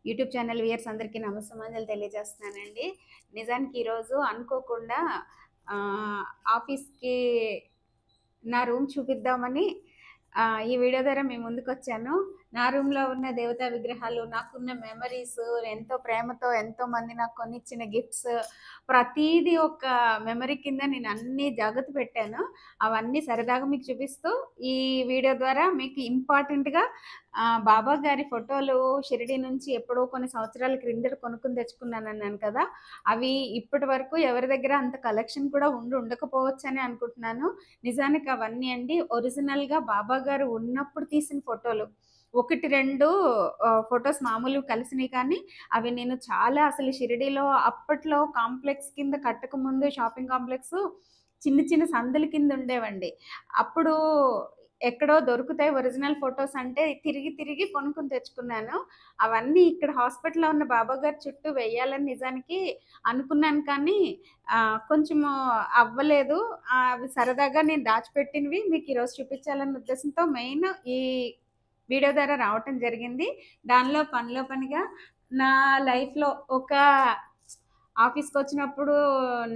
YouTube channel viewers అందరికీ నమస్సమాంజలు తెలియజేస్తున్నానండి. నిజానికి ఈరోజు అనుకోకుండా ఆఫీస్‌కి నా రూమ్ చూపిద్దామని ఈ వీడియో ద్వారా మీ ముందుకొచ్చాను. నా రూమ్‌లో ఉన్న దేవతా విగ్రహాలు, నాకున్న మెమరీస్, ఎంతో ప్రేమతో ఎంతోమంది నాకు కొనిచ్చిన గిఫ్ట్స్, ప్రతీదీ ఒక మెమరీ కింద నేను అన్నీ జాగ్రత్త పెట్టాను. అవన్నీ సరదాగా మీకు చూపిస్తూ, ఈ వీడియో ద్వారా మీకు ఇంపార్టెంట్‌గా బాబా గారి ఫోటోలు షిరిడీ నుంచి ఎప్పుడో కొన్ని సంవత్సరాల క్రిందట కొనుక్కొని తెచ్చుకున్నానన్నాను కదా! అవి ఇప్పటి వరకు ఎవరి దగ్గర అంత కలెక్షన్ కూడా ఉండకపోవచ్చని అనుకుంటున్నాను. నిజానికి అవన్నీ అండి ఒరిజినల్‌గా బాబా గారు ఉన్నప్పుడు తీసిన ఫోటోలు. 1, 2 ఫోటోస్ మామూలువి కలిసినయి కానీ, అవి నేను చాలా అసలు షిరిడీలో అప్పట్లో కాంప్లెక్స్ కింద కట్టకముందు షాపింగ్ కాంప్లెక్సు చిన్న చిన్న సందుల కింద ఉండేవండి. అప్పుడు ఎక్కడో దొరుకుతాయి ఒరిజినల్ ఫోటోస్ అంటే తిరిగి తిరిగి కొనుక్కొని తెచ్చుకున్నాను. అవన్నీ ఇక్కడ హాస్పిటల్‌లో ఉన్న బాబా గారి చుట్టూ వెయ్యాలని నిజానికి అనుకున్నాను కానీ కొంచెము అవ్వలేదు. అవి సరదాగా నేను దాచిపెట్టినవి మీకు ఈరోజు చూపించాలన్న ఉద్దేశంతో మెయిన్ ఈ వీడియో ద్వారా రావటం జరిగింది. దానిలో పనిలో పనిగా నా లైఫ్‌లో ఒక ఆఫీస్‌కొచ్చినప్పుడు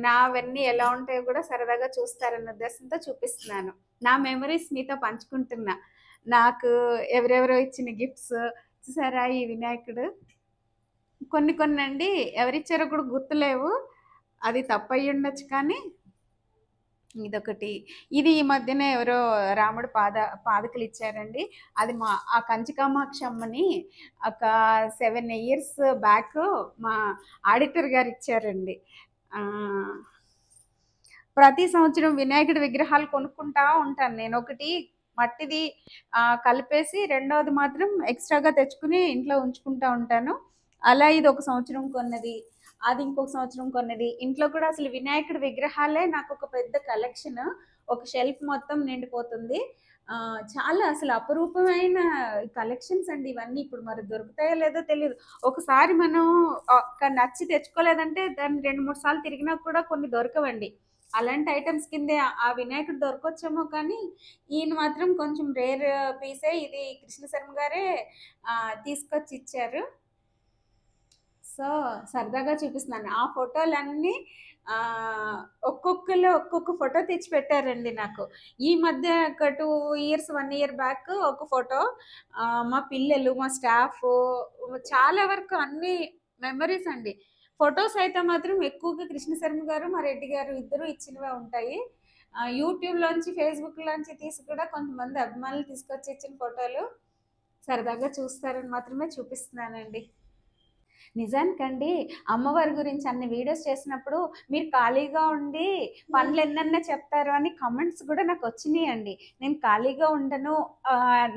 నావన్నీ ఎలా ఉంటాయో కూడా సరదాగా చూస్తారన్న ఉద్దేశంతో చూపిస్తున్నాను. నా మెమరీస్ మీతో పంచుకుంటున్నా. నాకు ఎవరెవరో ఇచ్చిన గిఫ్ట్స్ చూసారా ఈ వినాయకుడు. కొన్ని కొన్నండి ఎవరిచ్చారో కూడా గుర్తులేవు. అది తప్పయ్యుండొచ్చు కానీ ఇదొకటి. ఇది ఈ మధ్యనే ఎవరో రాముడు పాదకులు ఇచ్చారండి. అది ఆ కంచి కామాక్షమ్మని ఒక 7 ఇయర్స్ బ్యాక్ మా ఆడిటర్ గారు ఇచ్చారండి. ప్రతి సంవత్సరం వినాయకుడి విగ్రహాలు కొనుక్కుంటా ఉంటాను నేను. ఒకటి మట్టిది కలిపేసి రెండోది మాత్రం ఎక్స్ట్రాగా తెచ్చుకుని ఇంట్లో ఉంచుకుంటా ఉంటాను. అలా ఇది ఒక సంవత్సరం కొన్నది, అది ఇంకొక సంవత్సరం కొన్నది. ఇంట్లో కూడా అసలు వినాయకుడి విగ్రహాలే నాకు ఒక పెద్ద కలెక్షన్. ఒక షెల్ఫ్ మొత్తం నిండిపోతుంది. చాలా అసలు అపురూపమైన కలెక్షన్స్ అండి ఇవన్నీ. ఇప్పుడు మరి దొరుకుతాయో లేదో తెలియదు. ఒకసారి మనం నచ్చి తెచ్చుకోలేదంటే దాన్ని 2, 3 సార్లు తిరిగినా కూడా కొన్ని దొరకవండి. అలాంటి ఐటమ్స్ కిందే ఆ వినాయకుడు దొరకొచ్చేమో కానీ ఈయన మాత్రం కొంచెం రేర్ పీసే. ఇది కృష్ణ శర్మ గారే తీసుకొచ్చి ఇచ్చారు. సో సరదాగా చూపిస్తున్నాను. ఆ ఫోటోలన్నీ ఒక్కొక్కళ్ళు ఒక్కొక్క ఫోటో తెచ్చి పెట్టారండి నాకు. ఈ మధ్య ఒక 2 ఇయర్స్ 1 ఇయర్ బ్యాక్ ఒక ఫోటో, మా పిల్లలు, మా స్టాఫ్, చాలా వరకు అన్ని మెమరీస్ అండి. ఫొటోస్ అయితే మాత్రం ఎక్కువగా కృష్ణ శర్మ గారు, మా రెడ్డి గారు ఇద్దరు ఇచ్చినవే ఉంటాయి. యూట్యూబ్‌లోంచి, ఫేస్‌బుక్‌లోంచి తీసి కూడా కొంతమంది అభిమానులు తీసుకొచ్చి ఇచ్చిన ఫోటోలు సరదాగా చూస్తారని మాత్రమే చూపిస్తున్నానండి. నిజానికండి అమ్మవారి గురించి అన్ని వీడియోస్ చేసినప్పుడు మీరు ఖాళీగా ఉండి పనులు ఎన్నన్నా చెప్తారు అని కమెంట్స్ కూడా నాకు వచ్చినాయండి. నేను ఖాళీగా ఉండను,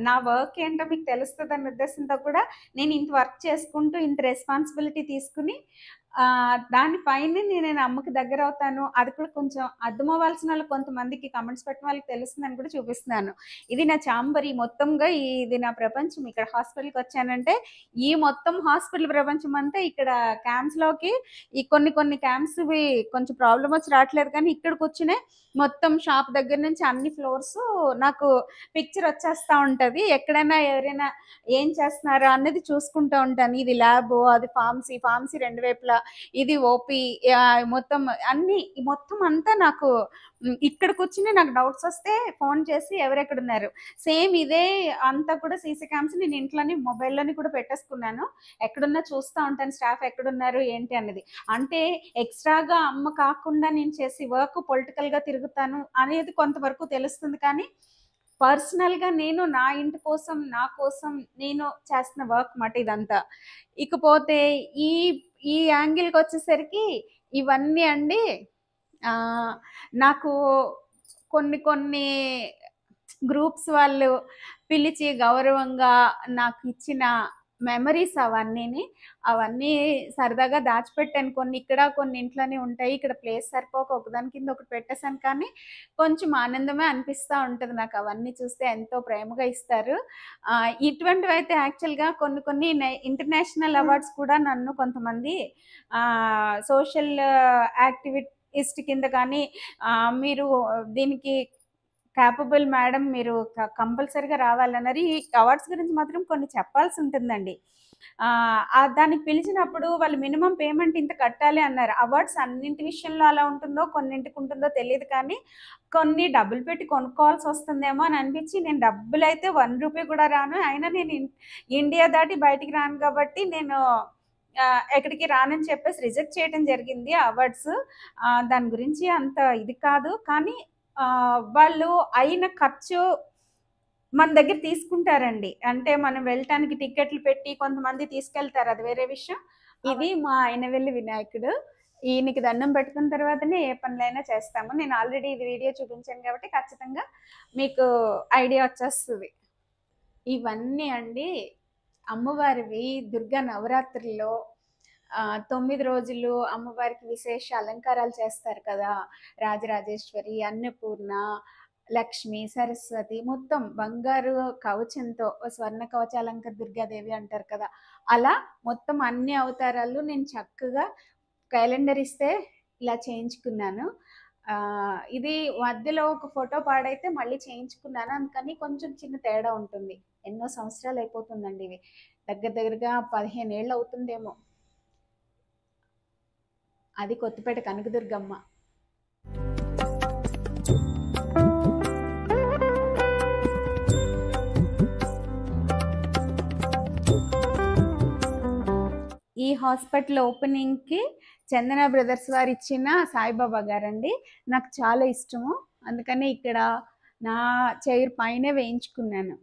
నా వర్క్ ఏంటో మీకు తెలుస్తుంది అన్న ఉద్దేశంతో కూడా నేను ఇంత వర్క్ చేసుకుంటూ ఇంత రెస్పాన్సిబిలిటీ తీసుకుని దానిపైన నేను అమ్మకి దగ్గర అవుతాను. అది కూడా కొంచెం అర్థమవ్వాల్సిన వాళ్ళు కొంతమందికి కమెంట్స్ పెట్టిన వాళ్ళకి తెలుస్తుందని కూడా చూపిస్తున్నాను. ఇది నా చాంబర్. ఈ మొత్తంగా ఇది నా ప్రపంచం. ఇక్కడ హాస్పిటల్కి వచ్చానంటే ఈ మొత్తం హాస్పిటల్ ప్రపంచం అంతా ఇక్కడ క్యాంప్స్‌లోకి ఈ కొన్ని క్యాంప్స్‌వి కొంచెం ప్రాబ్లమ్ వచ్చి రావట్లేదు కానీ ఇక్కడికి వచ్చినాయి మొత్తం షాప్ దగ్గర నుంచి అన్ని ఫ్లోర్స్ నాకు పిక్చర్ వచ్చేస్తూ ఉంటుంది. ఎక్కడైనా ఎవరైనా ఏం చేస్తున్నారో అన్నది చూసుకుంటూ ఉంటాను. ఇది ల్యాబ్, అది ఫార్మసీ 2 వైపులా, ఇది ఓపీ, మొత్తం అన్ని మొత్తం అంతా నాకు ఇక్కడికి వచ్చి నాకు డౌట్స్ వస్తే ఫోన్ చేసి ఎవరెక్కడున్నారు. సేమ్ ఇదే అంతా కూడా సీసీ క్యామ్స్ నేను ఇంట్లోని మొబైల్లోని కూడా పెట్టేసుకున్నాను. ఎక్కడున్నా చూస్తూ ఉంటాను స్టాఫ్ ఎక్కడున్నారు ఏంటి అన్నది. అంటే ఎక్స్ట్రాగా అమ్మ కాకుండా నేను చేసి వర్క్ పొలిటికల్గా తిరుగుతాను అనేది కొంతవరకు తెలుస్తుంది కానీ పర్సనల్‌గా నేను నా ఇంటి కోసం, నా కోసం నేను చేస్తున్న వర్క్ మాట ఇదంతా. ఇకపోతే ఈ ఈ యాంగిల్‌కొచ్చేసరికి ఇవన్నీ అండి నాకు కొన్ని గ్రూప్స్ వాళ్ళు పిలిచి గౌరవంగా నాకు ఇచ్చిన మెమరీస్ అవన్నీ సరదాగా దాచిపెట్టాను. కొన్ని ఇక్కడ, కొన్ని ఇంట్లోనే ఉంటాయి. ఇక్కడ ప్లేస్ సరిపోక ఒకదాని కింద ఒకటి పెట్టేసాను కానీ కొంచెం ఆనందమే అనిపిస్తూ ఉంటుంది నాకు. అవన్నీ చూస్తే ఎంతో ప్రేమగా ఇస్తారు. ఇటువంటివైతే యాక్చువల్‌గా కొన్ని ఇంటర్నేషనల్ అవార్డ్స్ కూడా నన్ను కొంతమంది సోషల్ యాక్టివిస్ట్ కింద కానీ మీరు దీనికి క్యాపబుల్ మేడం, మీరు కంపల్సరీగా రావాలన్నారు. ఈ అవార్డ్స్ గురించి మాత్రం కొన్ని చెప్పాల్సి ఉంటుందండి. దానికి పిలిచినప్పుడు వాళ్ళు మినిమం పేమెంట్ ఇంత కట్టాలి అన్నారు. అవార్డ్స్ అన్నింటి విషయంలో అలా ఉంటుందో, కొన్నింటికి ఉంటుందో తెలియదు కానీ, కొన్ని డబ్బులు పెట్టి కొనుక్కోవాల్సి వస్తుందేమో అని అనిపించి, నేను డబ్బులైతే ₹1 కూడా రాను. అయినా నేను ఇండియా దాటి బయటికి రాను కాబట్టి నేను ఎక్కడికి రానని చెప్పేసి రిజెక్ట్ చేయడం జరిగింది అవార్డ్స్. దాని గురించి అంత ఇది కాదు. కానీ వాళ్ళు అయిన ఖర్చు మన దగ్గర తీసుకుంటారండి. అంటే మనం వెళ్ళటానికి టికెట్లు పెట్టి కొంతమంది తీసుకెళ్తారు, అది వేరే విషయం. ఇది మా అయినవెల్లి వినాయకుడు. ఈయనకి దండం పెట్టుకున్న తర్వాతనే ఏ పనులైనా చేస్తాము. నేను ఆల్రెడీ ఇది వీడియో చూపించాను కాబట్టి ఖచ్చితంగా మీకు ఐడియా వచ్చేస్తుంది. ఇవన్నీ అండి అమ్మవారివి దుర్గా నవరాత్రుల్లో 9 రోజులు అమ్మవారికి విశేష అలంకారాలు చేస్తారు కదా. రాజరాజేశ్వరి, అన్నపూర్ణ, లక్ష్మి, సరస్వతి మొత్తం బంగారు కవచంతో స్వర్ణ కవచాలంకర దుర్గాదేవి అంటారు కదా. అలా మొత్తం అన్ని అవతారాలు నేను చక్కగా క్యాలెండర్ ఇస్తే ఇలా చేయించుకున్నాను. ఇది మధ్యలో ఒక ఫోటో పాడైతే మళ్ళీ చేయించుకున్నాను. అందుకని కొంచెం చిన్న తేడా ఉంటుంది. ఎన్నో సంవత్సరాలు అయిపోతుందండి ఇవి. దగ్గరగా 15 ఏళ్ళు అవుతుందేమో. అది కొత్తపేట కనకదుర్గమ్మ. ఈ హాస్పిటల్ ఓపెనింగ్కి చందన బ్రదర్స్ వారు ఇచ్చిన సాయిబాబా గారండి. నాకు చాలా ఇష్టము. అందుకని ఇక్కడ నా చైర్ పైనే వేయించుకున్నాను.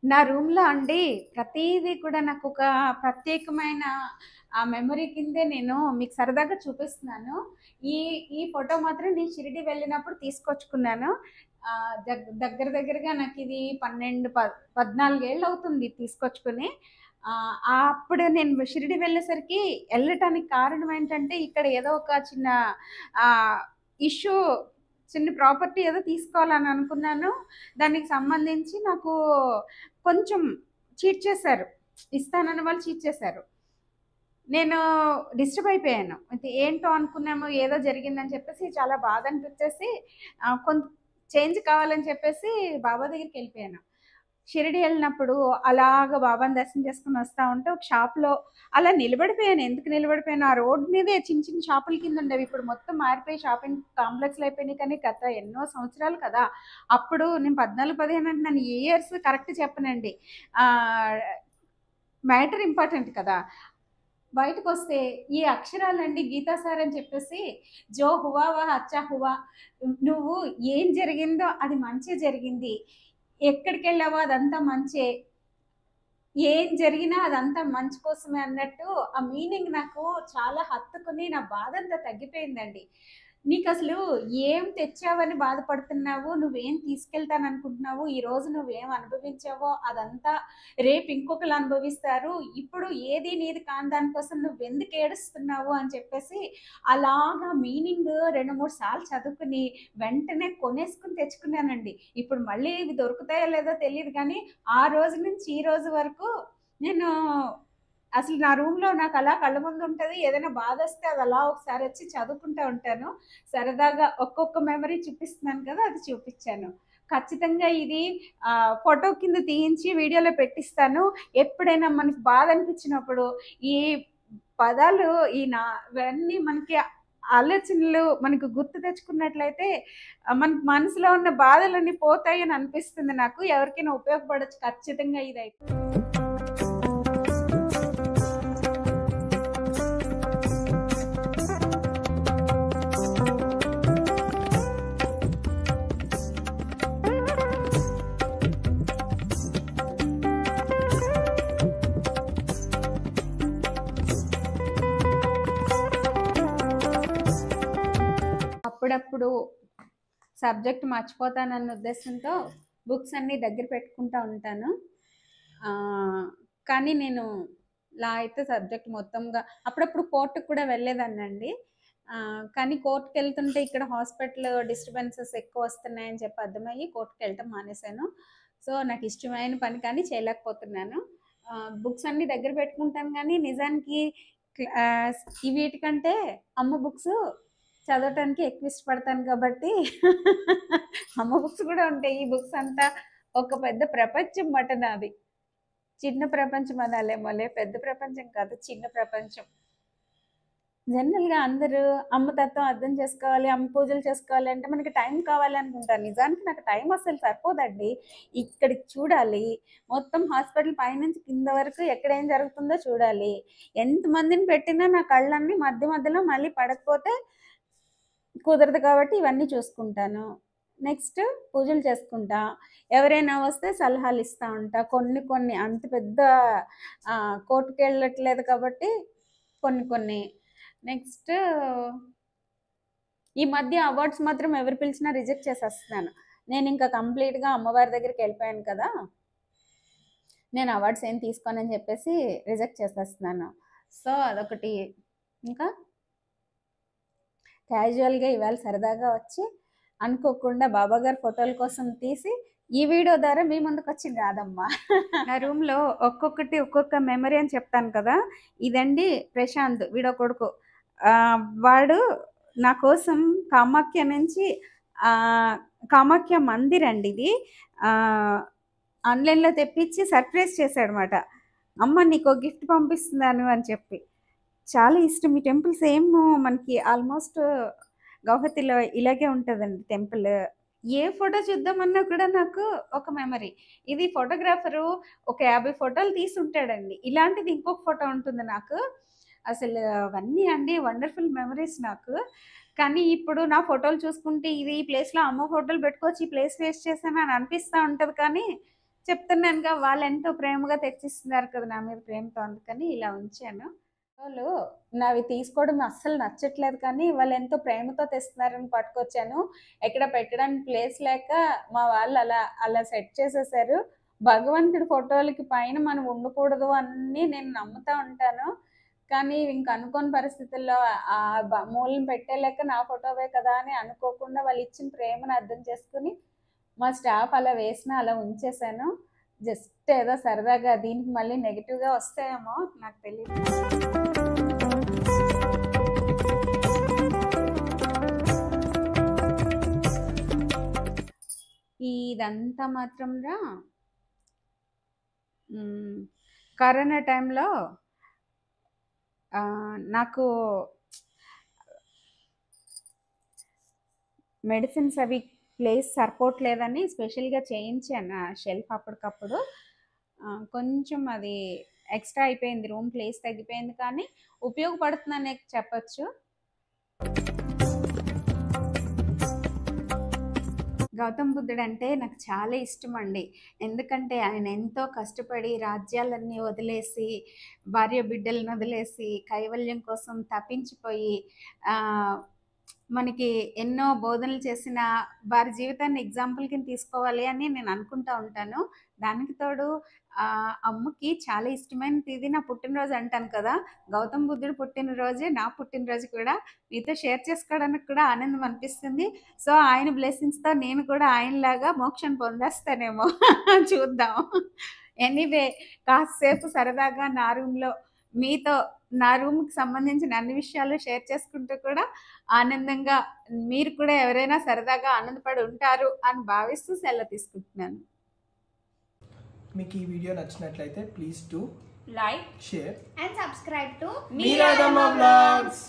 నా రూమ్లో అండి ప్రతిదీ కూడా నాకు ఒక ప్రత్యేకమైన మెమరీ కిందే నేను మీకు సరదాగా చూపిస్తున్నాను. ఈ ఫోటో మాత్రం నేను షిరిడి వెళ్ళినప్పుడు తీసుకొచ్చుకున్నాను. దగ్గరగా నాకు ఇది 14 ఏళ్ళు అవుతుంది తీసుకొచ్చుకొని. అప్పుడు నేను షిరిడి వెళ్ళేసరికి వెళ్ళటానికి కారణం ఏంటంటే, ఇక్కడ ఏదో ఒక చిన్న ఇష్యూ, చిన్న ప్రాపర్టీ ఏదో తీసుకోవాలని అనుకున్నాను. దానికి సంబంధించి నాకు కొంచెం చీట్ చేశారు, ఇస్తానన్న వాళ్ళు చీట్ చేశారు. నేను డిస్టర్బ్ అయిపోయాను. అయితే ఏంటో అనుకున్నాము, ఏదో జరిగిందని చెప్పేసి చాలా బాధ అనిపించేసి కొంత చేంజ్ కావాలని చెప్పేసి బాబా దగ్గరికి వెళ్ళిపోయాను. షిరిడి వెళ్ళినప్పుడు అలాగ బాబాని దర్శనం చేసుకుని వస్తూ ఉంటే ఒక షాప్లో అలా నిలబడిపోయాను. ఎందుకు నిలబడిపోయాను, ఆ రోడ్ మీదే చిన్న షాపుల కింద ఉండేవి. ఇప్పుడు మొత్తం మారిపోయి షాపింగ్ కాంప్లెక్స్లు అయిపోయినాయి. కానీ గత ఎన్నో సంవత్సరాలు కదా. అప్పుడు నేను 14-15 అంటే నన్ను ఇయర్స్ కరెక్ట్ చెప్పనండి, మ్యాటర్ ఇంపార్టెంట్ కదా. బయటకు వస్తే ఈ అక్షరాలండి గీతా సార్ అని చెప్పేసి, జో హువా వా అచ్చా హువా, నువ్వు ఏం జరిగిందో అది మంచి జరిగింది, ఎక్కడికి వెళ్ళావో అదంతా మంచే, ఏం జరిగినా అదంతా మంచి కోసమే అన్నట్టు ఆ మీనింగ్ నాకు చాలా హత్తుకుని నా బాధ అంతా తగ్గిపోయిందండి. నీకు అసలు ఏం తెచ్చావని బాధపడుతున్నావు, నువ్వేం తీసుకెళ్తాను అనుకుంటున్నావు, ఈరోజు నువ్వేం అనుభవించావో అదంతా రేపు ఇంకొకరు అనుభవిస్తారు, ఇప్పుడు ఏది నీది కాని దానికోసం నువ్వెందుకు ఏడుస్తున్నావు అని చెప్పేసి అలాగా మీనింగ్ 2-3 సార్లు చదువుకుని వెంటనే కొనేసుకుని తెచ్చుకున్నానండి. ఇప్పుడు మళ్ళీ ఇవి దొరుకుతాయో లేదో తెలియదు కానీ ఆ రోజు నుంచి ఈ రోజు వరకు నేను అసలు నా రూమ్లో నాకు అలా కళ్ళ ముందు ఉంటుంది. ఏదైనా బాధ వస్తే అది అలా ఒకసారి వచ్చి చదువుకుంటూ ఉంటాను. సరదాగా ఒక్కొక్క మెమరీ చూపిస్తున్నాను కదా, అది చూపించాను. ఖచ్చితంగా ఇది ఫోటో కింద తీయించి వీడియోలో పెట్టిస్తాను. ఎప్పుడైనా మనకి బాధ అనిపించినప్పుడు ఈ పదాలు ఇవన్నీ మనకి ఆలోచనలు మనకు గుర్తు తెచ్చుకున్నట్లయితే మనకి మనసులో ఉన్న బాధలన్నీ పోతాయి అని అనిపిస్తుంది నాకు. ఎవరికైనా ఉపయోగపడచ్చు ఖచ్చితంగా ఇదైతే. అప్పుడప్పుడు సబ్జెక్ట్ మర్చిపోతానన్న ఉద్దేశంతో బుక్స్ అన్నీ దగ్గర పెట్టుకుంటూ ఉంటాను. కానీ నేను లా అయితే సబ్జెక్ట్ మొత్తంగా అప్పుడప్పుడు కోర్టుకు కూడా వెళ్ళేదాన్నండి. కానీ కోర్టుకి వెళ్తుంటే ఇక్కడ హాస్పిటల్ డిస్టర్బెన్సెస్ ఎక్కువ వస్తున్నాయని చెప్పి అర్థమయ్యి కోర్టుకి వెళ్ళటం మానేశాను. సో నాకు ఇష్టమైన పని కానీ చేయలేకపోతున్నాను. బుక్స్ అన్నీ దగ్గర పెట్టుకుంటాను కానీ నిజానికి వీటికంటే అమ్మ బుక్స్ చదవటానికి ఎక్కువ ఇష్టపడతాను కాబట్టి అమ్మ బుక్స్ కూడా ఉంటాయి. ఈ బుక్స్ అంతా ఒక పెద్ద ప్రపంచం మాట నాది. చిన్న ప్రపంచం అనాలేమోలే, పెద్ద ప్రపంచం కాదు, చిన్న ప్రపంచం. జనరల్గా అందరూ అమ్మ తత్వం అర్థం చేసుకోవాలి, అమ్మ పూజలు చేసుకోవాలి అంటే మనకి టైం కావాలి అనుకుంటారు. నిజానికి నాకు టైం అసలు సరిపోదండి. ఇక్కడికి చూడాలి, మొత్తం హాస్పిటల్ పైనుంచి కింద వరకు ఎక్కడ ఏం జరుగుతుందో చూడాలి. ఎంతమందిని పెట్టినా నా కళ్ళన్నీ మధ్య మధ్యలో మళ్ళీ పడకపోతే కుదరదు కాబట్టి ఇవన్నీ చూసుకుంటాను. నెక్స్ట్ పూజలు చేసుకుంటా, ఎవరైనా వస్తే సలహాలు ఇస్తూ ఉంటా. కొన్ని అంత పెద్ద కోర్టుకి వెళ్ళట్లేదు కాబట్టి కొన్ని. నెక్స్ట్ ఈ మధ్య అవార్డ్స్ మాత్రం ఎవరు పిలిచినా రిజెక్ట్ చేసేస్తున్నాను. నేను ఇంకా కంప్లీట్గా అమ్మవారి దగ్గరికి వెళ్ళిపోయాను కదా, నేను అవార్డ్స్ ఏం తీసుకోనని చెప్పేసి రిజెక్ట్ చేసేస్తున్నాను. సో అదొకటి. ఇంకా క్యాజువల్గా ఇవాళ సరదాగా వచ్చి అనుకోకుండా బాబాగారు ఫోటోల కోసం తీసి ఈ వీడియో ద్వారా మీ ముందుకు వచ్చింది రాదమ్మా. నా రూమ్లో ఒక్కొక్క మెమరీ అని చెప్తాను కదా. ఇదండి ప్రశాంత్, వీడో కొడుకు. వాడు నా కోసం కామాఖ్య నుంచి కామాఖ్య మందిర్ అండి ఇది, ఆన్లైన్లో తెప్పించి సర్ప్రైజ్ చేశాడనమాట. అమ్మ నీకు గిఫ్ట్ పంపిస్తున్నాను అని చెప్పి. చాలా ఇష్టం ఈ టెంపుల్. సేమ్ మనకి ఆల్మోస్ట్ గౌహతిలో ఇలాగే ఉంటుందండి టెంపుల్. ఏ ఫోటో చూద్దామన్నా కూడా నాకు ఒక మెమరీ. ఇది ఫోటోగ్రాఫరు ఒక 50 ఫోటోలు తీసి ఉంటాడండి. ఇలాంటిది ఇంకొక ఫోటో ఉంటుంది నాకు. అసలు అవన్నీ అండి వండర్ఫుల్ మెమరీస్ నాకు. కానీ ఇప్పుడు నా ఫోటోలు చూసుకుంటే ఇది ఈ ప్లేస్లో అమ్మ ఫోటోలు పెట్టుకోవచ్చు, ఈ ప్లేస్ వేస్ట్ చేశాను అని అనిపిస్తూ ఉంటుంది. కానీ చెప్తున్నానుగా, వాళ్ళు ఎంతో ప్రేమగా తెచ్చిస్తున్నారు కదా నా మీద ప్రేమతో, అందుకని ఇలా ఉంచాను. వాళ్ళు నావి తీసుకోవడం అస్సలు నచ్చట్లేదు కానీ వాళ్ళు ఎంతో ప్రేమతో తెస్తున్నారని పట్టుకొచ్చాను. ఎక్కడ పెట్టడానికి ప్లేస్ లేక మా వాళ్ళు అలా సెట్ చేసేసారు. భగవంతుడి ఫోటోలకి పైన మనం ఉండకూడదు అని నేను నమ్ముతూ ఉంటాను. కానీ ఇంక అనుకోని పరిస్థితుల్లో ఆ మూలను పెట్టేలేక నా ఫోటోవే కదా అని అనుకోకుండా వాళ్ళు ఇచ్చిన ప్రేమను అర్థం చేసుకుని మా స్టాఫ్ అలా వేసినా అలా ఉంచేసాను. జస్ట్ ఏదో సరదాగా. దీనికి మళ్ళీ నెగిటివ్గా వస్తాయేమో నాకు తెలియదు. ఇదంతా మాత్రం కరోనా టైంలో నాకు మెడిసిన్స్ అవి ప్లేస్ సరిపోవట్లేదని స్పెషల్గా చేయించాను షెల్ఫ్ అప్పటికప్పుడు. కొంచెం అది ఎక్స్ట్రా అయిపోయింది, రూమ్ ప్లేస్ తగ్గిపోయింది, కానీ ఉపయోగపడుతుందనే చెప్పచ్చు. గౌతమ్ బుద్ధుడు అంటే నాకు చాలా ఇష్టం అండి. ఎందుకంటే ఆయన ఎంతో కష్టపడి రాజ్యాలన్నీ వదిలేసి, భార్య బిడ్డలను వదిలేసి, కైవల్యం కోసం తప్పించిపోయి మనకి ఎన్నో బోధనలు చేసిన వారి జీవితాన్ని ఎగ్జాంపుల్ కింద తీసుకోవాలి అని నేను అనుకుంటూ ఉంటాను. దానికి తోడు అమ్మకి చాలా ఇష్టమైనది ఇది నా పుట్టినరోజు అంటాను కదా. గౌతమ్ బుద్ధుడు పుట్టినరోజే నా పుట్టినరోజు కూడా. మీతో షేర్ చేసుకోవడానికి కూడా ఆనందం అనిపిస్తుంది. సో ఆయన బ్లెస్సింగ్స్తో నేను కూడా ఆయనలాగా మోక్షం పొందేస్తానేమో చూద్దాం. ఎనీవే, కాసేపు సరదాగా నా రూమ్లో మీతో నా రూమ్కి సంబంధించిన అన్ని విషయాలు షేర్ చేసుకుంటూ కూడా ఆనందంగా, మీరు కూడా ఎవరైనా సరదాగా ఆనందపడి ఉంటారు అని భావిస్తూ సెలవు తీసుకుంటున్నాను. మీకు ఈ వీడియో నచ్చినట్లయితే please do like, share and subscribe to మీరాదమ్మ vlogs.